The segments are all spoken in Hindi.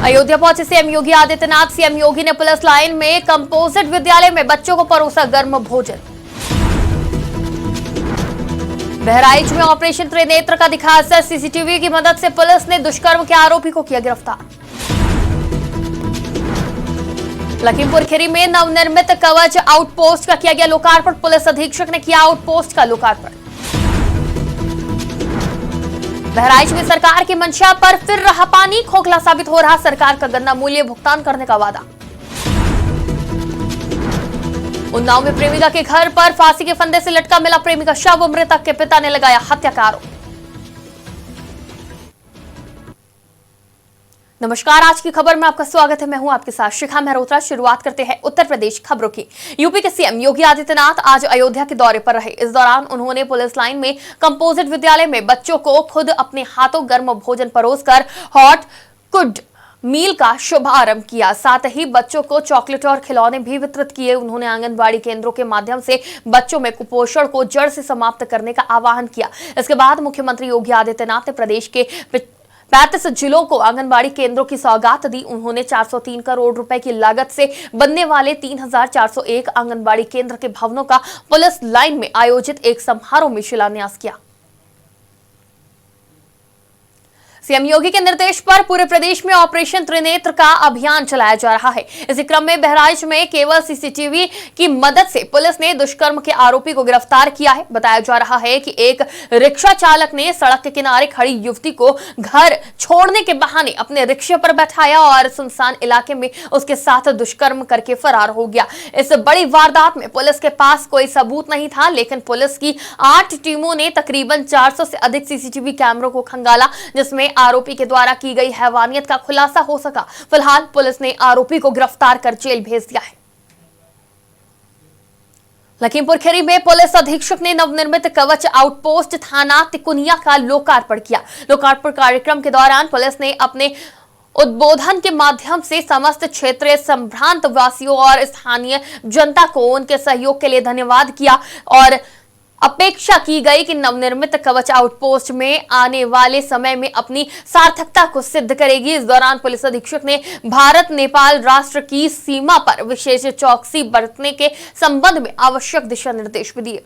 अयोध्या पहुंचे सीएम योगी आदित्यनाथ। सीएम योगी ने पुलिस लाइन में कंपोजिट विद्यालय में बच्चों को परोसा गर्म भोजन। बहराइच में ऑपरेशन त्रिनेत्र का दिखा असर। सीसीटीवी की मदद से पुलिस ने दुष्कर्म के आरोपी को किया गिरफ्तार। लखीमपुर खीरी में नवनिर्मित कवच आउटपोस्ट का किया गया लोकार्पण। पुलिस अधीक्षक ने किया आउटपोस्ट का लोकार्पण। बहराइच में सरकार की मंशा पर फिर रहा पानी। खोखला साबित हो रहा सरकार का गन्ना मूल्य भुगतान करने का वादा। उन्नाव में प्रेमिका के घर पर फांसी के फंदे से लटका मिला प्रेमिका शव। मृतक के पिता ने लगाया हत्या का आरोप। नमस्कार, आज की खबर में आपका स्वागत है। मैं हूं आपके साथ शिखा मेहरोत्रा। शुरुआत करते हैं उत्तर प्रदेश खबरों की। यूपी के सीएम योगी आदित्यनाथ आज अयोध्या के दौरे पर रहे। इस दौरान उन्होंने पुलिस लाइन में कंपोजिट विद्यालय में बच्चों को खुद अपने हाथों गर्म भोजन परोसकर हॉट कुड मील का शुभारंभ किया। साथ ही बच्चों को चॉकलेट और खिलौने भी वितरित किए। उन्होंने आंगनबाड़ी केंद्रों के माध्यम से बच्चों में कुपोषण को जड़ से समाप्त करने का आह्वान किया। इसके बाद मुख्यमंत्री योगी आदित्यनाथ ने प्रदेश के 35 जिलों को आंगनबाड़ी केंद्रों की सौगात दी। उन्होंने 403 करोड़ रुपए की लागत से बनने वाले 3401 आंगनबाड़ी केंद्र के भवनों का पुलिस लाइन में आयोजित एक समारोह में शिलान्यास किया। सीएम योगी के निर्देश पर पूरे प्रदेश में ऑपरेशन त्रिनेत्र का अभियान चलाया जा रहा है। इसी क्रम में बहराइच में केवल सीसीटीवी की मदद से पुलिस ने दुष्कर्म के आरोपी को गिरफ्तार किया है। बताया जा रहा है कि एक रिक्शा चालक ने सड़क के किनारे खड़ी युवती को घर छोड़ने के बहाने अपने रिक्शे पर बैठाया और सुनसान इलाके में उसके साथ दुष्कर्म करके फरार हो गया। इस बड़ी वारदात में पुलिस के पास कोई सबूत नहीं था, लेकिन पुलिस की 8 टीमों ने तकरीबन 400 से अधिक सीसीटीवी कैमरों को खंगाला, जिसमें आरोपी के द्वारा की गई हैवानियत का खुलासा हो सका। फिलहाल पुलिस ने आरोपी को गिरफ्तार कर जेल भेज दिया है। लखीमपुर खीरी में पुलिस अधीक्षक ने नवनिर्मित कवच आउटपोस्ट थाना तिकुनिया का लोकार्पण किया। लोकार्पण कार्यक्रम के दौरान पुलिस ने अपने उद्बोधन के माध्यम से समस्त क्षेत्रीय संभ्रांत वासियों और स्थानीय जनता को उनके सहयोग के लिए धन्यवाद किया और अपेक्षा की गई कि नवनिर्मित कवच आउटपोस्ट में आने वाले समय में अपनी सार्थकता को सिद्ध करेगी। इस दौरान पुलिस अधीक्षक ने भारत नेपाल राष्ट्र की सीमा पर विशेष चौकसी बरतने के संबंध में आवश्यक दिशा निर्देश भी दिए।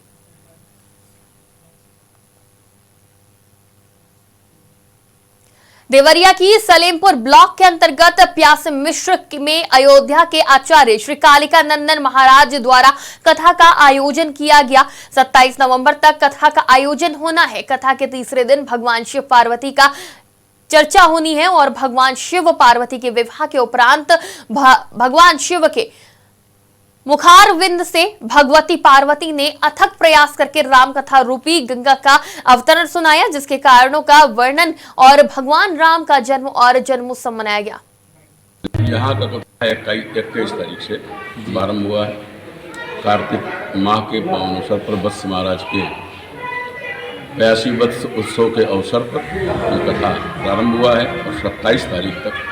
देवरिया की सलेमपुर ब्लॉक के अंतर्गत प्यास मिश्र में अयोध्या के आचार्य श्री कालिका नंदन महाराज द्वारा कथा का आयोजन किया गया। 27 नवंबर तक कथा का आयोजन होना है। कथा के तीसरे दिन भगवान शिव पार्वती का चर्चा होनी है और भगवान शिव पार्वती के विवाह के उपरांत भगवान शिव के मुखारविंद से भगवती पार्वती ने अथक प्रयास करके राम कथा रूपी गंगा का अवतरण सुनाया, जिसके कारणों का वर्णन और भगवान राम का जन्म और जन्मोत्सव मनाया गया। यहाँ का कथा 21 तारीख से प्रारंभ हुआ है। कार्तिक माह के पावन अवसर पर वत्स महाराज के 82 वत्स उत्सव के अवसर पर ये कथा प्रारंभ हुआ है और 27 तारीख तक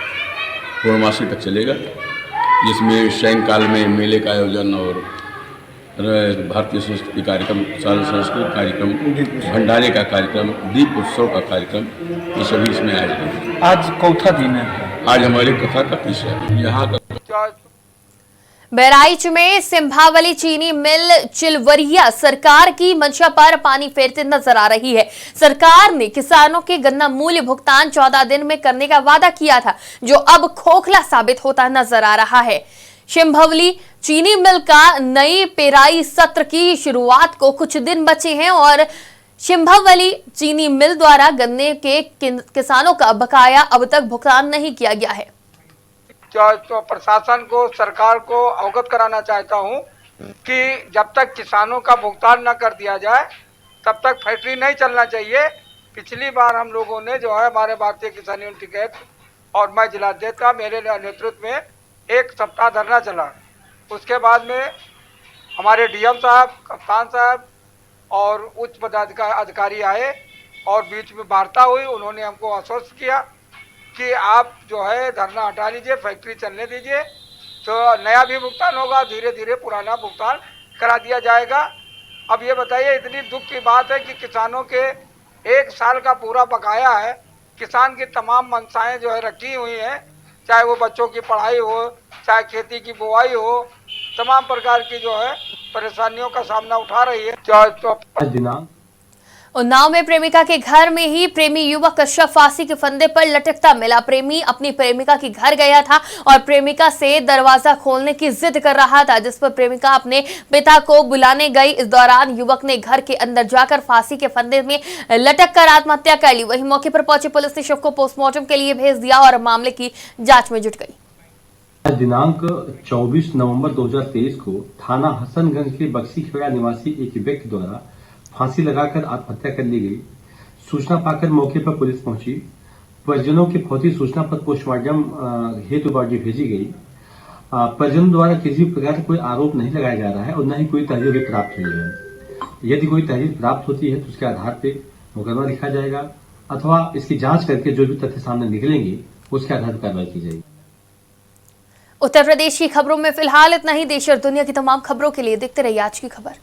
पूर्णमासी तक चलेगा, जिसमें सायंकाल में मेले का आयोजन और भारतीय संस्कृति कार्यक्रम, सांस्कृतिक कार्यक्रम, भंडारे का कार्यक्रम, दीप उत्सव का कार्यक्रम, ये सभी इसमें आयोजित है। आज चौथा दिन है। आज हमारी कथा का तीसरा दिन। यहाँ का बहराइच में सिंभावली चीनी मिल चिलवरिया सरकार की मंशा पर पानी फेरते नजर आ रही है। सरकार ने किसानों के गन्ना मूल्य भुगतान 14 दिन में करने का वादा किया था, जो अब खोखला साबित होता नजर आ रहा है। सिंभावली चीनी मिल का नई पेराई सत्र की शुरुआत को कुछ दिन बचे हैं और सिंभावली चीनी मिल द्वारा गन्ने के किसानों का बकाया अब तक भुगतान नहीं किया गया है। तो प्रशासन को, सरकार को अवगत कराना चाहता हूं कि जब तक किसानों का भुगतान न कर दिया जाए तब तक फैक्ट्री नहीं चलना चाहिए। पिछली बार हम लोगों ने जो है हमारे भारतीय किसान यूनियन टिकट और मैं जिलाध्यक्ष का मेरे नेतृत्व में 1 सप्ताह धरना चला। उसके बाद में हमारे डीएम साहब, कप्तान साहब और उच्च पदाधिकारी आए और बीच में वार्ता हुई। उन्होंने हमको आश्वस्त किया कि आप जो है धरना हटा लीजिए, फैक्ट्री चलने दीजिए, तो नया भी भुगतान होगा, धीरे धीरे पुराना भुगतान करा दिया जाएगा। अब ये बताइए, इतनी दुख की बात है कि किसानों के 1 साल का पूरा बकाया है। किसान की तमाम मंशाएं जो है रखी हुई हैं, चाहे वो बच्चों की पढ़ाई हो, चाहे खेती की बुआई हो, तमाम प्रकार की जो है परेशानियों का सामना उठा रही है। आज दिनांक उन्नाव में प्रेमिका के घर में ही प्रेमी युवक का शव फांसी के फंदे पर लटकता मिला। प्रेमी अपनी प्रेमिका के घर गया था और प्रेमिका से दरवाजा खोलने की जिद कर रहा था, जिस पर प्रेमिका अपने पिता को बुलाने गई। इस दौरान युवक ने घर के अंदर जाकर फांसी के फंदे में लटक कर आत्महत्या कर ली। वहीं मौके पर पहुंची पुलिस ने शव को पोस्टमार्टम के लिए भेज दिया और मामले की जांच में जुट गई। आज दिनांक 24 नवंबर 2023 को थाना हसनगंज के बक्सीखेड़ा निवासी एक व्यक्ति द्वारा फांसी लगाकर आत्महत्या कर ली गई। सूचना पाकर मौके पर पुलिस पहुंची। परिजनों की फौरी सूचना पर पोस्टमार्टम हेतु बॉडी भेजी गई। परिजनों द्वारा किसी प्रकार का कोई आरोप नहीं लगाया जा रहा है और न ही कोई तहरीर प्राप्त हुई है। यदि कोई तहरीर प्राप्त होती है तो उसके आधार पर मुकदमा लिखा जाएगा अथवा इसकी जांच करके जो भी तथ्य सामने निकलेंगे उसके आधार पर कार्रवाई की जाएगी। उत्तर प्रदेश की खबरों में फिलहाल इतना ही। देश और दुनिया की तमाम खबरों के लिए देखते रहिए आज की खबर।